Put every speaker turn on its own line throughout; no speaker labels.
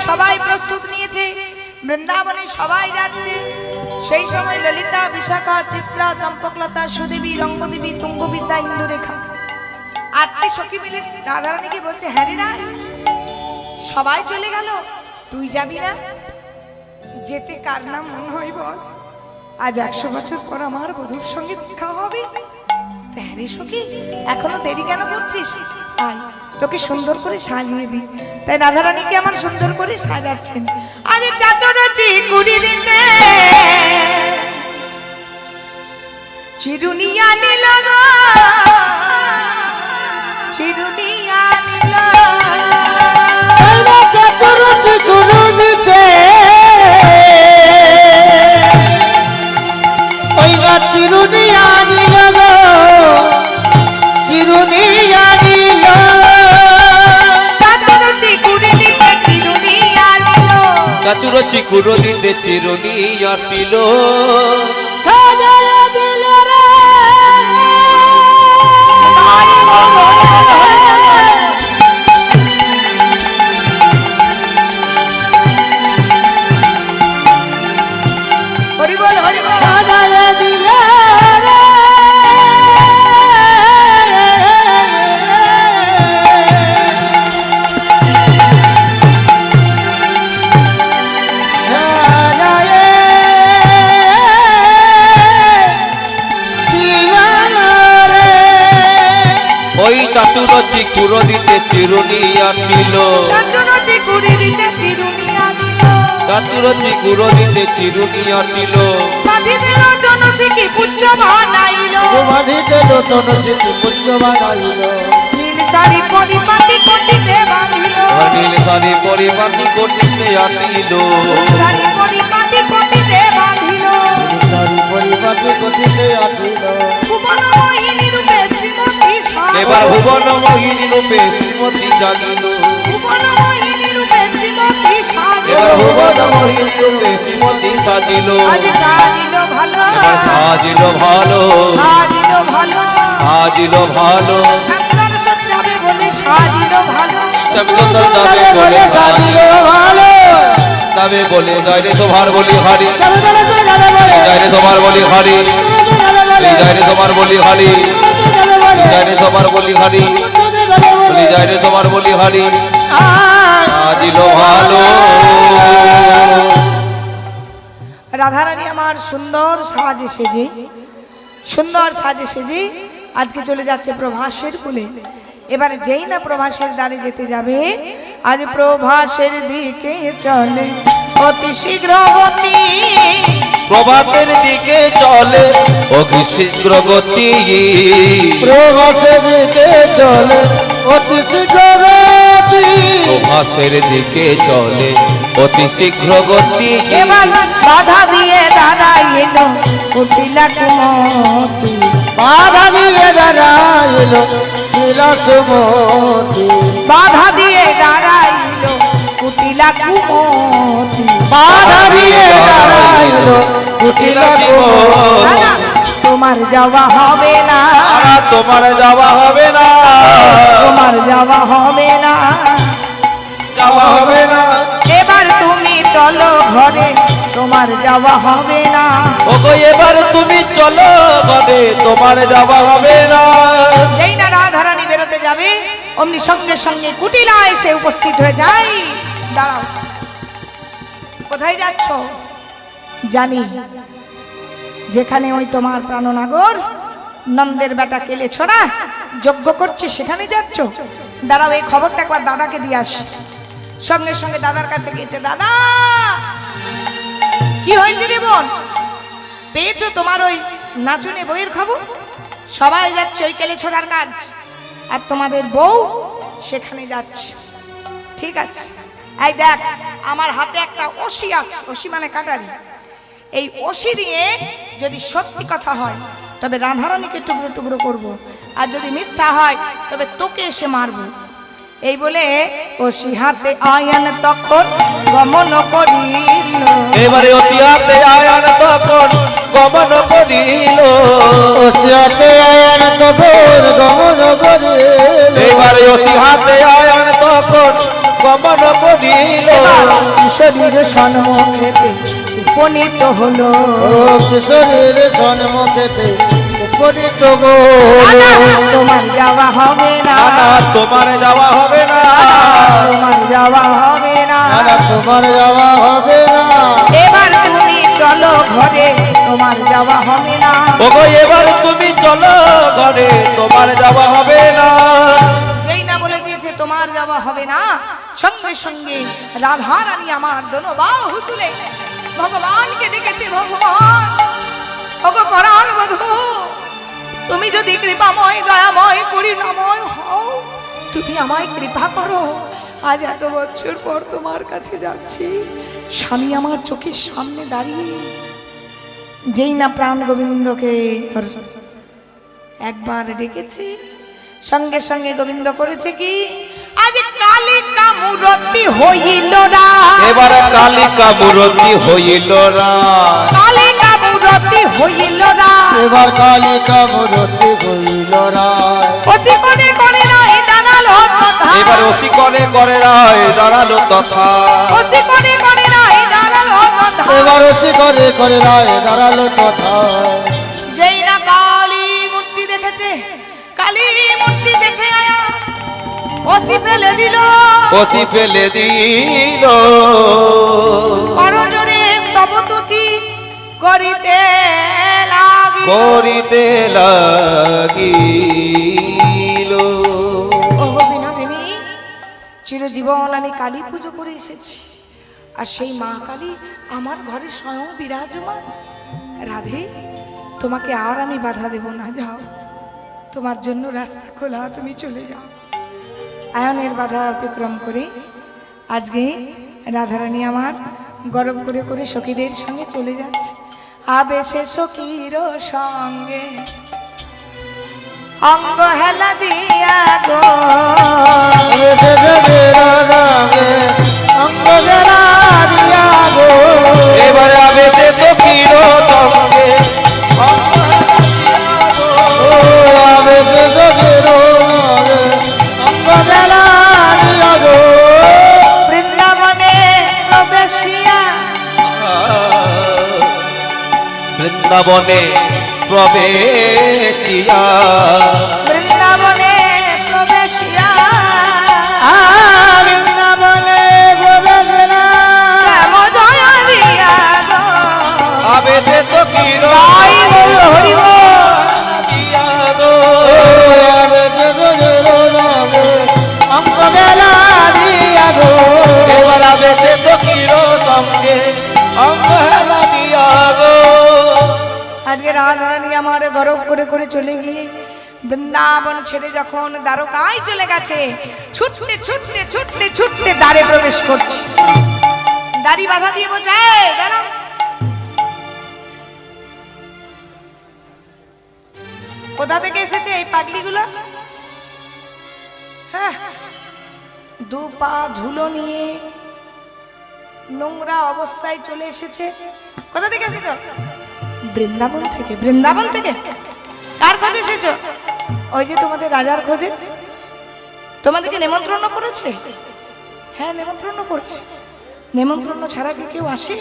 সবাই প্রস্তুত নিয়েছে, বৃন্দাবনে সবাই যাচ্ছে। সেই সময় ললিতা, বিশাখা, চিত্রা, চম্পকলতা, সুদেবী, রঙ্গদেবী, তুঙ্গবিদ্যা, ইন্দুরেখা 8টি সখী মিলে রাধারানীকে বলছে, হ্যাঁ রে না, সবাই চলে গেল, তুই যাবি না? যেতে কার নাম মনে হয় বল? আজ 100 বছর পর আমার বধূর সঙ্গে দেখা হবে। হ্যাঁ রে সখী, এখনো দেরি কেন করছিস? আয়, তোকে সুন্দর করে সাজিয়ে দিই। তাই রাধারানীকে আমার সুন্দর করে সাজাচ্ছেন। আজ চাচরচি কুড়ি দিনে চিরুনিয়া নিল গো, চিরুনিয়া নিল।
চাচরচি কুড়ি দিতে ওই গা চিরুনিয়া নিল গো, চিরুনিয়া নিল।
চাচরচি কুড়ি দিতে চিরুনিয়া নিল,
চাচুরচি কুড়ো দিতে চিরুনিয়া টিল।
সাজায়া দিল রে
হরি বল, হরি বল।
সাজায়া দিল রে সাজায়া দিল রে।
ওই চাচুরচি কুড়ো দিতে চিরুনিয়া টিল।
চাচরচি কুড়ি দিতে চিরুনিয়া দিল,
চাচুরচি কুড়ো দিতে চিরুনিয়া টিল।
বাঁধি দিল জনসিকি পুচ্ছ বানাইল,
বাঁধি দিল তনসিকি পুচ্ছ বানাইল।
নীল শাড়ি পরিপাটি কটিতে বাঁধিল,
নীল শাড়ি পরিপাটি কটিতে আটিল।
শাড়ি পরিপাটি কটিতে বাঁধিল।
সারি পরিবারে কঠিতে আটিল।
ভুবন মোহিনী রূপে শ্রীমতী সাজল,
এবার ভুবন মোহিনী রূপে শ্রীমতী জাগিল।
ভুবন মোহিনী রূপে শ্রীমতী সাজল।
এবার ভুবন মোহিনী রূপে শ্রীমতী সাজিল।
আজ সাজিল ভালো,
এবার সাজিল ভালো,
সাজিল ভালো,
সাজিল ভালো।
সুন্দর সজ্জাবে বলে সাজিল ভালো।
সব সুন্দর যাবে বলে
সাজিল
সাজিল
ভালো।
যাবে বলে যাইরে তোমার বলি হারি,
চলো চলো চলে যাবে বলে,
যাইরে তোমার বলি হারি,
চলে যাবে বলে,
যাইরে তোমার বলি হারি,
চলে যাবে বলে,
যাইরে তোমার বলি হারি,
চলে যাবে বলে।
যাইরে তোমার বলি হারি।
আয়
সাজিল ভালো।
রাধারানী আমার সুন্দর সাজে সেজে, সুন্দর সাজে সেজে আজকে চলে যাচ্ছে প্রভাসের কুলে। এবারে যেই না প্রভাসের দ্বারে যেতে যাবে, আজ প্রভাসের দিকে চলে অতি শীঘ্র গতি।
প্রভাতের দিকে চলে অতি শীঘ্র গতি।
প্রবাসের দিকে চলে অতি শীঘ্র গতি।
প্রভাসের দিকে চলে অতি শীঘ্র গতি।
এবার বাধা দিয়ে দাঁড়াইল কুটিলা কুমতি,
বাধা দিয়ে দাঁড়াইল বিলাসমতি।
বাধা দিয়ে দাঁড়াইল কুটিলা কুমতি।
বাধা দিয়ে দাঁড়াইল কুটিলা কুমতি।
না, তোমার যাওয়া হবে না,
আর তোমার যাওয়া হবে না,
তোমার যাওয়া হবে না।
যাওয়া হবে না।
এবার তুমি চলো ঘরে, তোমার যাওয়া হবে না।
ওগো এবার তুমি চলো ঘরে, তোমার যাওয়া হবে না।
যেই না রাধারানী বেরোতে যাবে, অমনি সঙ্গে সঙ্গে কুটিলা এসে উপস্থিত হয়ে যায়। দাঁড়াও, কোথায় যাচ্ছ? জানি, যেখানে ওই তোমার প্রাণনাগর নন্দের বেটা কেলে ছোড়া যজ্ঞ করছে সেখানে যাচ্ছ। দাঁড়াও, এই খবরটা একবার দাদাকে দিয়ে আসি। সঙ্গে সঙ্গে দাদার কাছে গিয়েছে। দাদা, কি হয়েছে রে বোন? পেয়েছো তোমার ওই নাচনে বইয়ের খবর? সবাই যাচ্ছে ওই কেলে ছোড়ার কাজ, আর তোমাদের বউ সেখানে যাচ্ছে। ঠিক আছে, এই দেখ, আমার হাতে একটা অসি আছে। অসি মানে কাটারি। এই অসি দিয়ে যদি সত্যি কথা হয় তবে রাধারানীকে টুকরো টুকরো করব, আর যদি মিথ্যা হয় তবে তোকে এসে মারবো। এই বলে অসি হাতে আয়ান তখন গমন করিল।
এবারে অতি হাতে আয়ান তখন গমন করিল।
অতি হাতে আয়ান তখন গমন করিল।
এবারে অতি হাতে আয়ান তখন গমন করিল।
কিশোরীর সম্মুখেতে উপনীত হলো।
ও কিশোরীর সম্মুখেতে উপনীত গো।
না, তোমার যাওয়া হবে না,
না তোমার যাওয়া হবে না,
তোমার যাওয়া হবে না।
না তোমার যাওয়া হবে না।
এবার তুমি চলো ঘরে, তোমার যাওয়া হবে না।
ওগো এবার তুমি চলো ঘরে, তোমার যাওয়া হবে না।
যেই না বলে দিয়েছে তোমার যাওয়া হবে না, সঙ্গে সঙ্গে রাধা রানী আমার দোনো বাহু তুলে ভগবানকে ডেকেছে। ভগবান, ওগো পরাণ বধূ, তুমি যদি কৃপাময় দয়াময় করুণাময় হও, তুমি আমায় কৃপা করো। আজ এত বছর পর তোমার কাছে যাচ্ছি, স্বামী আমার চোখের সামনে দাঁড়িয়ে। যেই না প্রাণ গোবিন্দকে একবার ডেকেছে, সঙ্গে সঙ্গে গোবিন্দ করেছে কি, আজ কালিকা মূরতি হইল না।
এবার কালিকা মূরতি হইল না,
কালিকা মূরতি হইল না।
এবার কালিকা মূরতি হইল না।
অচি করে করে রায় দাঁড়ালো তথা,
এবার ওসি করে করে রায় দাঁড়ালো তথা,
অচি করে করে রায় দাঁড়ালো তথা।
এবার ওসি করে করে রায় দাঁড়ালো তথা।
যেই না কালী মূর্তি দেখেছে, কালী মূর্তি দেখে আয়া অচি ফেলে দিল,
ওসি ফেলে দিল।
করজোরে স্তবতুতি করিতে লাগিল।
করিতে লাগিল।
ও বিনোদিনী, চিরজীবন আমি কালী পুজো করে এসেছি, আর সেই মা কালী আমার ঘরে স্বয়ং বিরাজমান। রাধে, তোমাকে আর আমি বাধা দেব না, যাও, তোমার জন্য রাস্তা খোলা, তুমি চলে যাও। আয়নের বাধা অতিক্রম করে আজকে রাধারানী আমার গরম করে করে সখীদের সঙ্গে চলে যাচ্ছে। আবেশে সখীর সঙ্গে অঙ্গ হেলা দিয়া গো,
এসে জগের রঙে অঙ্গ বেলা দিয়া গো।
এবারে আবেতে তো কির সঙ্গে
ও আবেশে জগের রঙে অঙ্গ বেলা দিয়া গো।
বৃন্দাবনে প্রবেশিয়া,
বৃন্দাবনে প্রবেশিয়া,
বৃন্দাবনে প্রবেশিয়া
বৃন্দাবনে প্রবেশিলা।
শ্যাম দয়া দিয়া গো,
আবেতে তো কির
জয় গুরু হরি বল।
দিয়া গো।
ও আবেশে জগের রঙে অঙ্গ বেলা দিয়া গো।
এবার আবেতে তো কির সঙ্গে অঙ্গহেলা দিয়া গো।
আজকে রাধারানী আমার গরব করে করে চলে গিয়ে বৃন্দাবন ছেড়ে যখন দ্বারকায় চলে গেছে, ছুটতে ছুটতে ছুটতে ছুটতে দ্বারে প্রবেশ করছে। দাড়ি বাধা দিয়ে বলছে, এই দাঁড়াও। কোথা থেকে এসেছে এই পাগলিগুলো? হ্যাঁ, দু পা ধুলো নিয়ে নোংরা অবস্থায় চলে এসেছে। কোথা থেকে এসেছো? বৃন্দাবন থেকে। বৃন্দাবন থেকে কার খোঁজে এসেছো? ওই যে তোমাদের রাজার খোঁজে। তোমাদেরকে নেমন্ত্রণ করেছে? হ্যাঁ, নেমন্ত্রণ করছে। নেমন্ত্রণ ছাড়া কি কেউ আসে?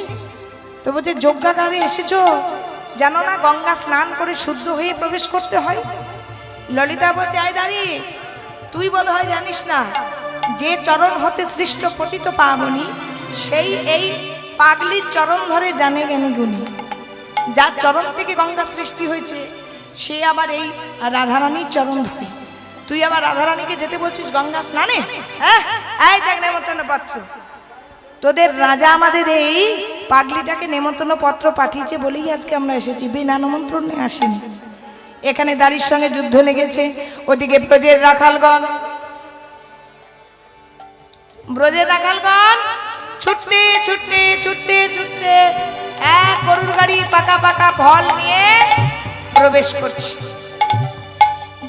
তো বলছে যজ্ঞাগারে এসেছো, জানো না গঙ্গা স্নান করে শুদ্ধ হয়ে প্রবেশ করতে হয়? ললিতা বলছে, আয় দাঁড়িয়ে, তুই বোধ হয় জানিস না, যে চরণ হতে সৃষ্ট পতিত পাবনি, সেই এই পাগলির চরণ ধরে জানে জ্ঞানী গুণী। যার চরণ থেকে গঙ্গা সৃষ্টি হয়েছে, সে আবার এই রাধারানীর চরণ ধরে। তুই আবার রাধারানীকে যেতে বলছিস গঙ্গা স্নানে? হ্যাঁ, এই দেখ নেমন্ত্রণ পত্র। তোদের রাজা আমাদের এই পাগলিটাকে নেমন্ত্রণ পত্র পাঠিয়েছে বলেই আজকে আমরা এসেছি, বিনা নিমন্ত্রণে আসিনি। এখানে দাড়ির সঙ্গে যুদ্ধ লেগেছে, ওদিকে ব্রজের রাখালগণ ছুটতে ছুটতে ছুটতে ছুটতে এক গরুর গাড়ি পাকা পাকা ফল নিয়ে প্রবেশ করছে।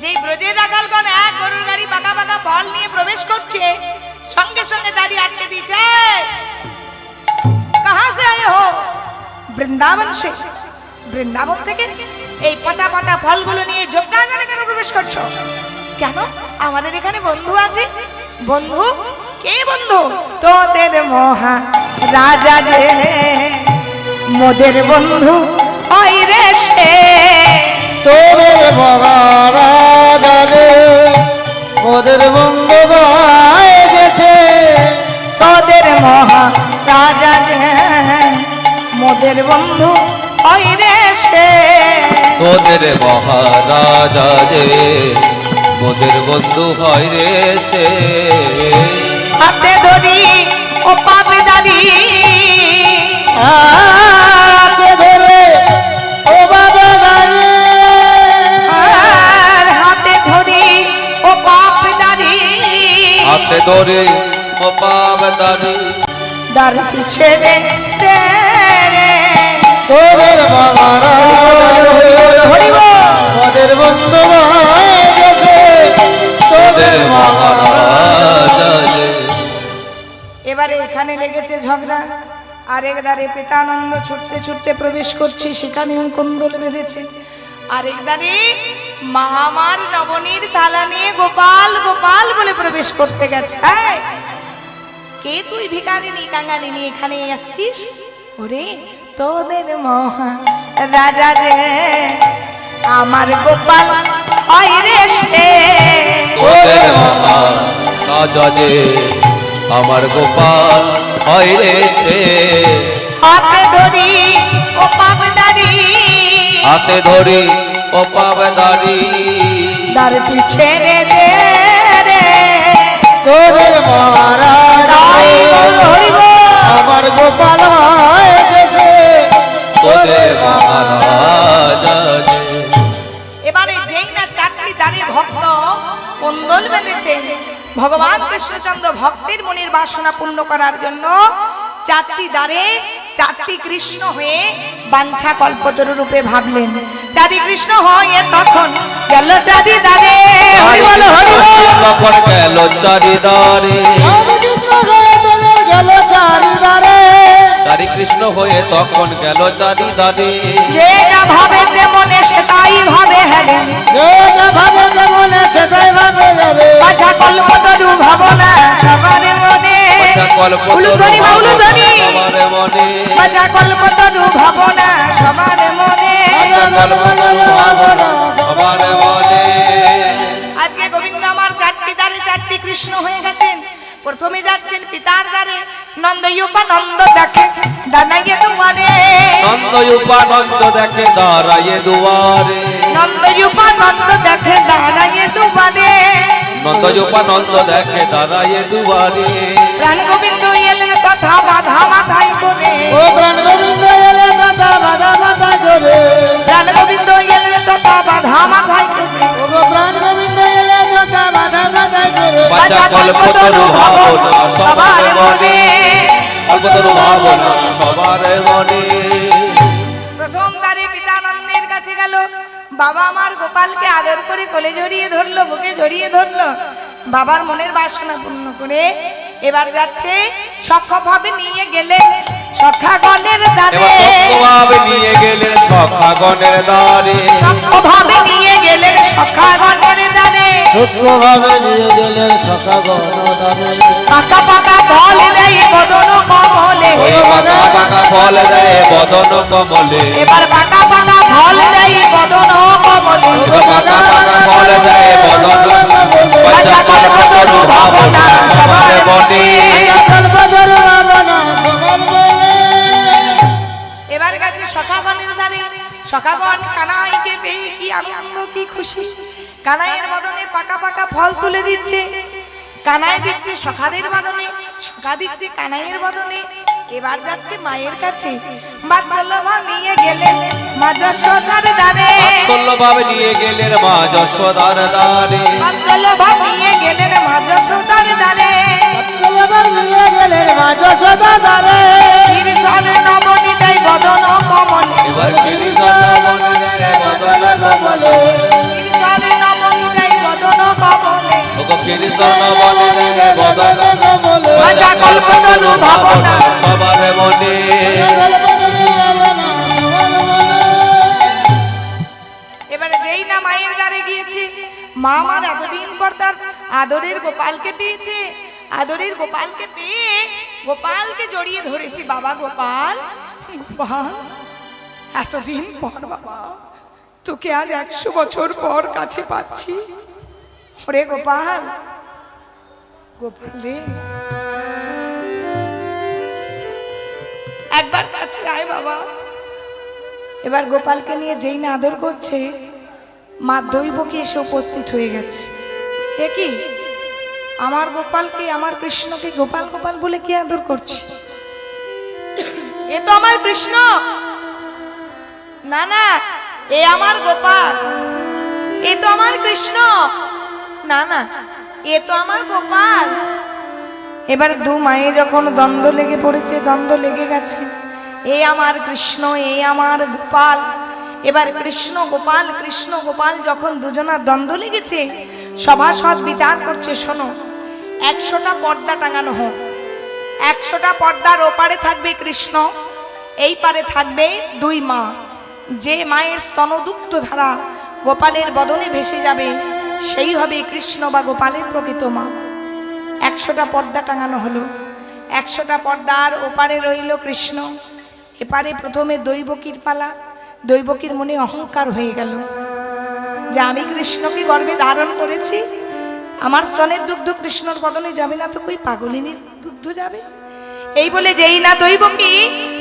যেই ব্রজের রাখালগণ এক গরুর গাড়ি পাকা পাকা ফল নিয়ে প্রবেশ করছে, সঙ্গে সঙ্গে দাড়ি আটকে দিয়েছে। কাহা সে আয়ে হো? বৃন্দাবন সে। বৃন্দাবন থেকে এই পচা পচা ফলগুলো নিয়ে যজ্ঞাগারে কেন প্রবেশ করছো? কেন? আমাদের এখানে বন্ধু আছে। বন্ধু? কে বন্ধু? তোদের মহা রাজা যে মোদের বন্ধু হয় রে সে
তোদের মহারাজা রে মোদের বন্ধু বাজেছে
তোদের মহা রাজা যে মোদের বন্ধু হয় রে সে
তোদের মহারাজা যে মোদের বন্ধু হয় রে সে
হাতে ধরি ও পাবে দাঁড়ি
হাতে ধরে ও বাবা দাঁড়িয়ে
আর হাতে ধরি ও পাপ দাঁড়ি
হাতে ধরে ও পাব দাঁড়ি
দাঁড়টি ছেড়ে দে রে।
তোদের মহারাজা
হরি বল।
মোদের বন্ধু বাজেছে তোদের
মহারাজা যে
এবারে এখানে লেগেছে ঝগড়া আর একদারে পেটানন্দ ছুটতে ছুটতে প্রবেশ করছে সেখানেও কোন্দল বেঁধেছে আর একদারে মহামার নবনীর থালা নিয়ে গোপাল গোপাল বলে প্রবেশ করতে গেছে এই, কে তুই ভিখারিনী কাঙালিনী এখানে আসছিস ওরে তোদের মহা রাজা যে আমার গোপাল হয় রে সে
তোদের মহারাজা যে আমার গোপাল হয় রে সে
হাতে ধরি ও পাপ দাঁড়ি
হাতে ধরি ও পাব দাঁড়ি
দাঁড়টি ছেড়ে দে রে
তোদের মহারাজা
তাই বল হরি বল।
আমার গোপাল হয়েছে
তোদের মহারাজা যে
এবারে যেই না চারটি দাঁড়ে ভক্ত কুন্দল বেঁধেছে ভগবান কৃষ্ণচন্দ্র ভক্তের মনের বাসনা পূর্ণ করার জন্য চারটি দ্বারে চারটি কৃষ্ণ হয়ে বাঞ্ছা কল্পতরু রূপে ভাবলেন চারি কৃষ্ণ হয়ে তখন গেল চারি দ্বারে হরি বল হরি বল।
তখন গেল চারিদারে
গেল চারিদারে
চারি কৃষ্ণ হয়ে তখন গেল চারিদারে
যে যা ভাবে মনে সেটাই ভাবে হেরে
যে যা ভাবে যেমন সেটাই ভাবে রে
বাছা কল্পতরু ভাবনা সবার মনে উলুধ্বনি বা উলুধ্বনি
সবার মনে
বাছা কল্পতরু ভাবনা সবার মনে
সবার মনে
আজকে গোবিন্দ আমার চারটি দ্বারে চারটি কৃষ্ণ হয়ে গেছেন প্রথমে যাচ্ছেন পিতার দ্বারে নন্দ দেখে দানাইয়ে দুয়ারে
নন্দ দেখে দাঁড়াইয়ে দুয়ারে
নন্দ দেখে দাঁড়াইয়ে দুয়ারে
নন্দ দেখে দাঁড়াইয়ে দুয়ারে
প্রাণ গোবিন্দ এলেন তথা বাধা মাথায় করে
ও প্রাণ গোবিন্দ এলে দাদা বাধা মাথা করে
প্রাণ গোবিন্দ এলেন তথা বাধা মাথায় করে
ও গো প্রাণ গোবিন্দ এলে দাদা বাধা মাথা করে
বাঁচা কল্পতরু ভাবনা সবার মনে কল্পতরু ভাবনা সবার মনে
প্রথম দ্বারে পিতানন্দের কাছে গেল বাবা আমার গোপালকে আদর করে কোলে জড়িয়ে ধরলো বুকে জড়িয়ে ধরলো বাবার মনের বাসনা পূর্ণ করে এবার যাচ্ছে সখভাবে নিয়ে গেলেন সখাগণের দ্বারে
এবার সত্যভাবে নিয়ে গেলেন সখাগণের দ্বারে
সখভাবে নিয়ে গেলেন সখাগণের দ্বারে
সূক্ষ্মভাবে নিয়ে গেলেন সখা গণদানে
পাকা পাকা ফল দেয় বদন কমলে
ওই পাকা পাকা ফল দেয় বদন কমলে
এবার পাকা পাকা ফল দেয় বদন কমলে
এবার পাকা পাকা ফল দেয় বদন বাঁচা কল্পতরু ভাবনা সবার মনে
কল্পতরু ভাবনা সবার বলে
এবার গেছে সখাগণের দ্বারে সখাগণ কানাইকে পেয়ে কি আনন্দ কি খুশি কানাইয়ের বদনে পাকা পাকা ফল তুলে দিচ্ছে কানাই দিচ্ছে সখাদের বদনে সখা দিচ্ছে কানাইয়ের বদনে এবার যাচ্ছে মায়ের কাছে বাৎসল্যভাবে নিয়ে গেলেন মা যশোদার দ্বারে
বাৎসল্যভাবে নিয়ে গেলেন মা যশোদার দ্বারে
বাৎসল্যভাবে নিয়ে গেলেন মা যশোদার দ্বারে
চলবার নিয়ে গেলেন মা যশোদা দ্বারে
কৃষ্ণ নবনী দেয় বদন কমলে
এবার কৃষ্ণ মনে বদন
বলে
কৃষ্ণ নবনী দেয় বদন কমলে
ওগো কৃষ্ণ মনে বদন
বলে
বাঁচা কল্পতরু ভাবনা
সবার মনে
কল্পতরু ভাবনা সবার বলে
এবারে যেই না মায়ের দ্বারে গিয়েছে মা আমার এতদিন পর তার আদরের গোপালকে পেয়েছে আদরের গোপালকে পেয়ে গোপালকে জড়িয়ে ধরেছি। বাবা গোপাল, গোপাল, এতদিন পর বাবা তোকে আজ 100 বছর পর কাছে পাচ্ছি। ওরে গোপাল, গোপাল রে, একবার কাছে আয় বাবা। এবার গোপালকে নিয়ে যেই না আদর করছে, মা দৈবকী এসে উপস্থিত হয়ে গেছে। এ কি, আমার গোপালকে, আমার কৃষ্ণকে গোপাল গোপাল বলে কি আদর করছে? এ তো আমার কৃষ্ণ না, না, এ আমার গোপাল। এ তো আমার কৃষ্ণ না, না, এ তো আমার গোপাল। এবার দু মায়ে যখন দ্বন্দ্ব লেগে পড়েছে, দ্বন্দ্ব লেগে গেছে, এ আমার কৃষ্ণ, এ আমার গোপাল। এবার কৃষ্ণ গোপাল, কৃষ্ণ গোপাল যখন দুজনার দ্বন্দ্ব লেগেছে, সভাসদ বিচার করছে, শোনো, 100টা পর্দা টাঙানো হোক। 100টা পর্দার ওপারে থাকবে কৃষ্ণ, এই পারে থাকবে দুই মা। যে মায়ের স্তনদুগ্ধ ধারা গোপালের বদনে ভেসে যাবে, সেই হবে কৃষ্ণ বা গোপালের প্রকৃত মা। 100টা পর্দা টাঙানো হলো। 100টা পর্দার ওপারে রইল কৃষ্ণ, এপারে প্রথমে দৈবকীর পালা। দৈবকীর মনে অহংকার হয়ে গেল যে আমি কৃষ্ণকে গর্ভে ধারণ করেছি, আমার স্তনের দুগ্ধ কৃষ্ণর বদনে যাবে না তো কই পাগলিনীর দুগ্ধ যাবে? এই বলে যেই না দৈবকী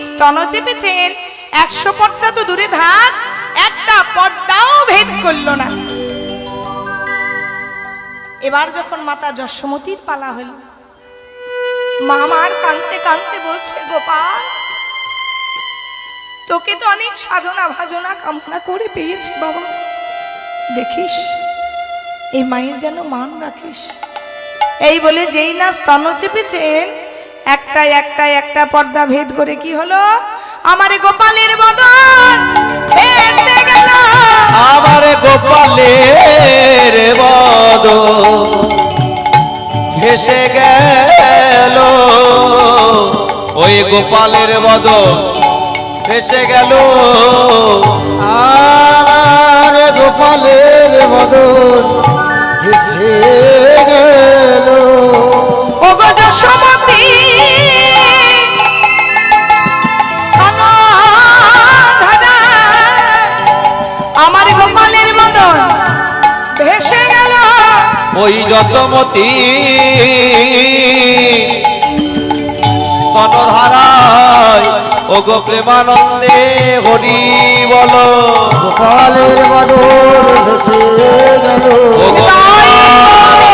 স্তন চেপেছেন, 100 পর্দা তো দূরে থাক, একটা পর্দাও ভেদ করল না। এবার যখন মাতা যশোমতীর পালা হল, মা আমার কাঁদতে কাঁদতে বলছে, গোপাল, তোকে তো অনেক সাধনা ভাজনা কামনা করে পেয়েছি বাবা, দেখিস এই মায়ের যেন মান রাখিস। এই বলে যেই না স্তন চেপেছেন, একটা পর্দা ভেদ করে কি হলো, আমার গোপালের বদন ভেদে গেল।
আমার গোপালের বদন ভেসে গেল, ওই গোপালের বদন ভেসে গেল।
আমার গোপালের বদন ভেসে গেল।
ও গো যশোমতী, স্তনধারা, আমার গোপালের বদন ভেসে গেল।
ওই যশোমতী স্তনধারায়, ও গো প্রেমানন্দে হরি বলো।
গোপালের বদন ভেসে গেল।
ও গো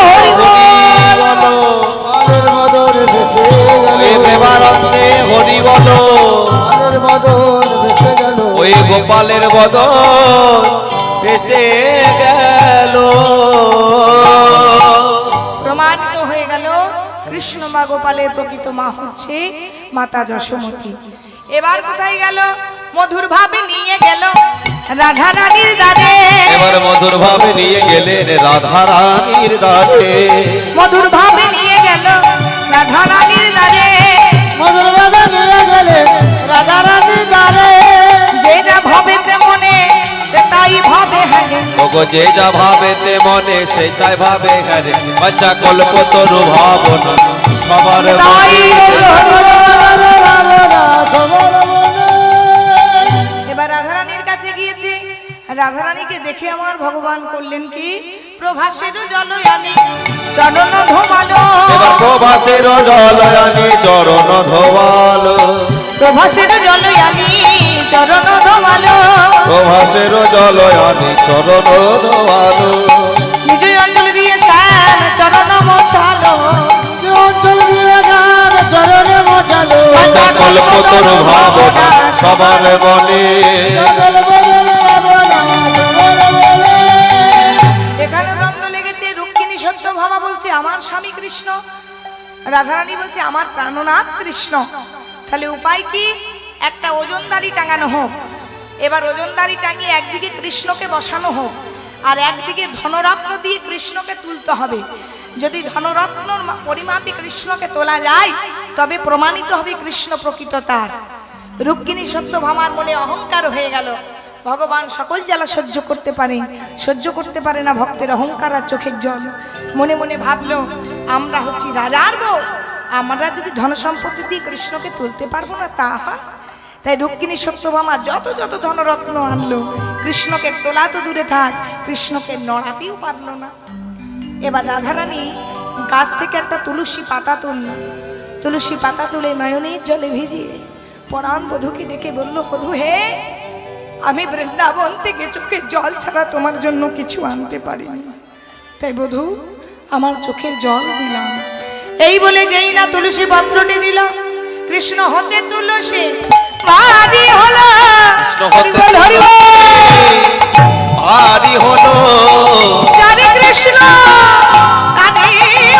হরি বলো।
গোপালের বদন ভেসে গেল।
ওই প্রেমানন্দে হরি বলো।
গোপালের বদন ভেসে গেল।
ওই গোপালের বদন ভেসে গেল।
প্রমাণিত হয়ে গেল কৃষ্ণ মা গোপালের প্রকৃত মা হচ্ছে মাতা যশোমতী। এবার কোথায় গেল, মধুর ভাবে নিয়ে গেল রাধা রানীর দ্বারে।
এবার মধুর ভাবে নিয়ে গেলেন রাধা রানীর দ্বারে।
মধুর ভাবে নিয়ে গেল রাধা রানীর দ্বারে।
মধুর ভাবে নিয়ে গেলেন রাধা রানীর দ্বারে।
যে যা ভাবেতে মনে সে তাই ভাবে হারে।
ওগো যে যা ভাবেতে মনে সেটাই ভাবে হারে। বাচ্চা কল্পতরু ভাবনা সবার
তাই
মনে।
এবার রাধারানীর কাছে গিয়েছে। রাধারানীকে দেখে আমার ভগবান করলেন কি, প্রভাসের জলয়ানি চরণ ধোমালো।
এবার প্রভাসের জলয়ানি চরণ ধোয়ালো।
প্রভাসের জলয়ানি চরণ ধোমালো।
প্রভাসের জলয়ানি চরণ ধোয়ালো।
নিজ অঞ্চল দিয়ে শ্যাম চরণ মোছালো।
যে অঞ্চল দিয়ে যাবে চরণে মোছালো।
বাচ্চা কল্পতরু ভাবনা সবার মনে।
জগল বদল ভাবনা সবার মনে।
এখানে দ্বন্দ্ব লেগেছে। রুক্মিণী সত্যভামা বলছে আমার স্বামী কৃষ্ণ, রাধারানী বলছে আমার প্রাণনাথ কৃষ্ণ। তাহলে উপায় কি, একটা ওজনদারি টাঙানো হোক। এবার ওজনদারি টাঙিয়ে একদিকে কৃষ্ণকে বসানো হোক, আর একদিকে ধনরত্ন দিয়ে কৃষ্ণকে তুলতে হবে। যদি ধনরত্নর পরিমাপে কৃষ্ণকে তোলা যায়, তবে প্রমাণিত হবে কৃষ্ণ প্রকৃত তার। রুক্মিণী সত্যভামার মনে অহংকার হয়ে গেল। ভগবান সকল জ্বালা সহ্য করতে পারে না ভক্তের অহংকার আর চোখের জল। মনে মনে ভাবলো, আমরা হচ্ছি রাজার বউ, আমরা যদি ধন সম্পত্তি দিয়ে কৃষ্ণকে তুলতে পারবো না তা হয়? তাই রুক্মিণী সত্যভামা যত যত ধনরত্ন আনলো, কৃষ্ণকে তোলা তো দূরে থাক, কৃষ্ণকে নড়াতেও পারলো না। এবার রাধারানী গাছ থেকে একটা তুলসী পাতা তুলল, তুলসী পাতা তুলে নয়নের জলে ভিজিয়ে পরাণ বধূকে ডেকে বলল, বধূ হে, আমি বৃন্দাবন থেকে চোখের জল ছাড়া তোমার জন্য কিছু আনতে পারিনি, তাই বধূ আমার চোখের জল দিলাম। এই বলে যেই না তুলসী পত্রটি দিল, কৃষ্ণ হতে তুলসী পারি হলো, হরিবল হরিবল
পারি হলো,
জানি কৃষ্ণ পারি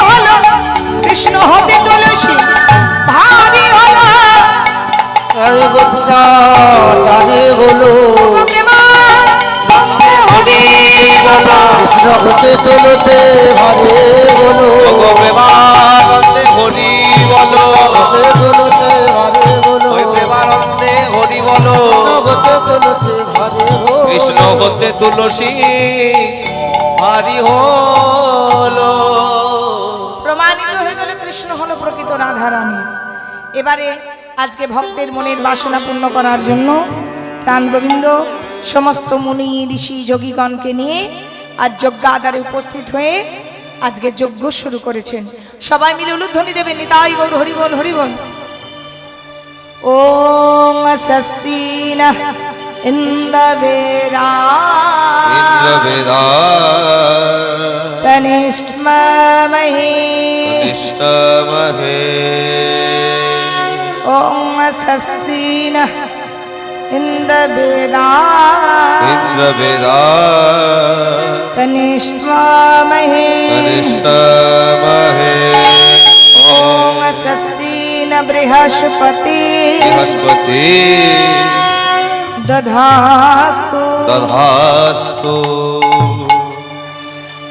হলো, কৃষ্ণ হতে তুলসী ভারী হলো,
হরে গোপিকা জানে হলো, কৃষ্ণ হতে চলেছে ভারে হলো,
প্রেমানন্দে হরি বলো,
হতে চলেছে ভারে হলো,
ওই প্রেমানন্দে হরি বলো,
হতে চলেছে ভারে হলো,
কৃষ্ণ হতে তুলসী ভারি হলো।
প্রমাণিত হয়ে গেল কৃষ্ণ হলো প্রকৃত রাধারানী। এবারে আজকে ভক্তের মনের বাসনা পূর্ণ করার জন্য প্রাণ গোবিন্দ সমস্ত মুনি ঋষি যোগীগণকে নিয়ে আজ যজ্ঞাধারে উপস্থিত হয়ে আজকে যজ্ঞ শুরু করেছেন। সবাই মিলে উলুধ্বনি দেবেন, নিতাই গৌর হরিবল হরিবল। ওম স্বস্তি নঃ ইন্দ্রবেদা
ইন্দ্রবেদা
তনিষ্ঠমহে
নিষ্ঠমহে,
ওম স্বস্তি নঃ ইন্দ্রবেদা
ইন্দ্রবেদা
তনিষ্ঠমহে
কনিষ্ঠমহে,
ওম স্বস্তি ন বৃহস্পতি
বৃহস্পতি
দধাস্তু।
দধাস্তু।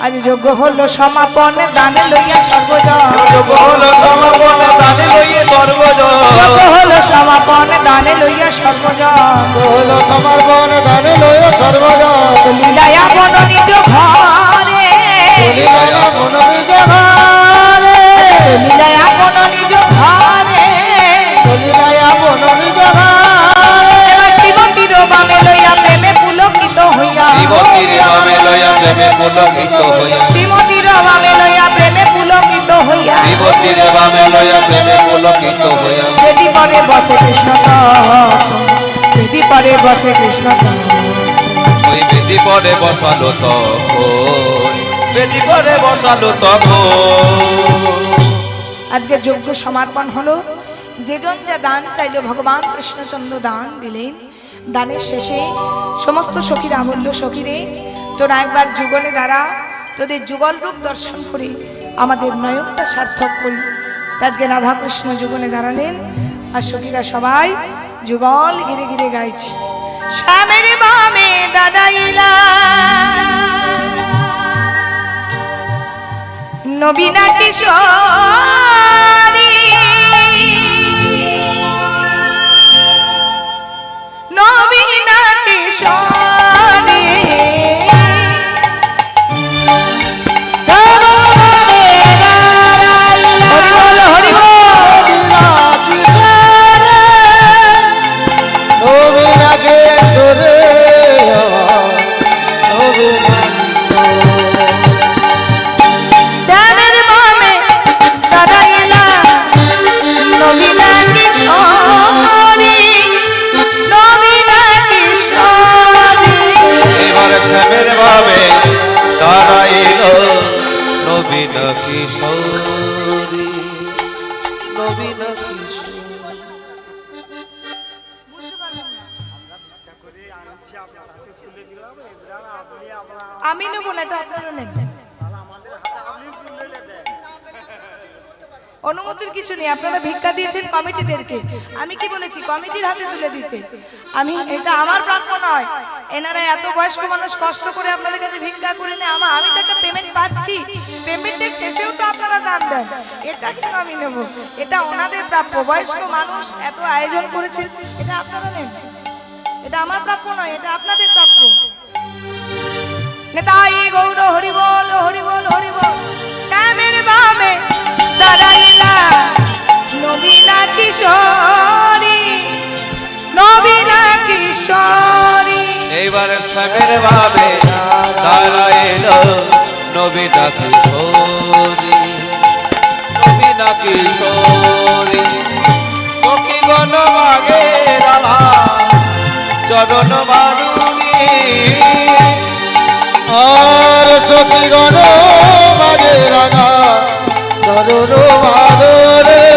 আজ যজ্ঞ হলো সমাপন, দানে লইয়া সর্বজন।
যোগ হলো সমাপন, দানে লইয়ে সর্বজন।
যজ্ঞ হলো সমাপন, দানে লইয়া সর্বজন।
হলো সমর্পণ দানে লয় সর্বজন,
লীলায়া বন নিজ ঘরে,
চলিলায়া মন নিজ ঘরে,
লীলায়া বন নিজ ঘরে।
চলিলায়া মন নিজ ঘরে,
শ্রীমতীর বামে লইয়া প্রেমে পুলকিত হইয়া,
জীবতীর বামে লইয়া প্রেমে পুলকিত হইয়া,
শ্রীমতীর বামে লইয়া প্রেমে পুলকিত হইয়া,
জীবতীর বামে লইয়া প্রেমে পুলকিত হইয়া,
বেদি পরে বসে কৃষ্ণ বেদি পরে বসে কৃষ্ণ।
ওই বেদি পরে বসালো তখন, বেদি পরে বসালো তখন।
আজকে যজ্ঞ সমাপন হলো। যেজন যা দান চাইল ভগবান কৃষ্ণচন্দ্র দান দিলেন। দানের শেষে সমস্ত সখীরা বলল, সখীরে তোরা একবার যুগলে দাঁড়া, তোদের যুগল রূপ দর্শন করে আমাদের নয়নটা সার্থক করি। আজকে রাধা কৃষ্ণ যুগলে দাঁড়ালেন, আর সখীরা সবাই যুগল ঘিরে ঘিরে গাইছে। শ্যামের বামে দাদাইলা নবীনা কিশোরী, নবীনা কিশোরী, হরিবল হরিবল।
নবীনা কিশোরে,
শ্যামের বামে দাদাইলা নবীনা কিশোরী, নবীনা কিশোরী।
এবার শ্যামের ভাবে দাঁড়াইল নবীন কিশোরী, নবীন কিশোরী।
আমি নেব না, এটা আপনারা নেবেন। অনুমতির কিছু নেই, আপনারা ভিক্ষা দিয়েছেন কমিটিদেরকে। আমি কি বলেছি কমিটির হাতে তুলে দিতে? আমি এটা আমার প্রাপ্য নয়। এনারা এত বয়স্ক মানুষ কষ্ট করে আপনাদের কাছে ভিক্ষা করে নেয়, আমি তো একটা পেমেন্ট পাচ্ছি, পেমেন্টের শেষেও তো আপনারা দান দেন, এটা কেন আমি নেব? এটা ওনাদের প্রাপ্য। বয়স্ক মানুষ এত আয়োজন করেছে, এটা আপনারা নেন। এটা আমার প্রাপ্য নয়, এটা আপনাদের প্রাপ্য। নেতাই গৌর হরিবল হরিবল হরিবল। শ্যামের বামে দাঁড়াইলা নবীনা কিশোরী নবীনা কিশোরী।
এইবারে শ্যামের ভাবে তারা এলো নবীনা কিশোরী নবীনা কিশোরী সখী গণ মাগে রাধা চরণ মাধুরী
আর সখী গণ মাগে রাঙা চরণ মাধরে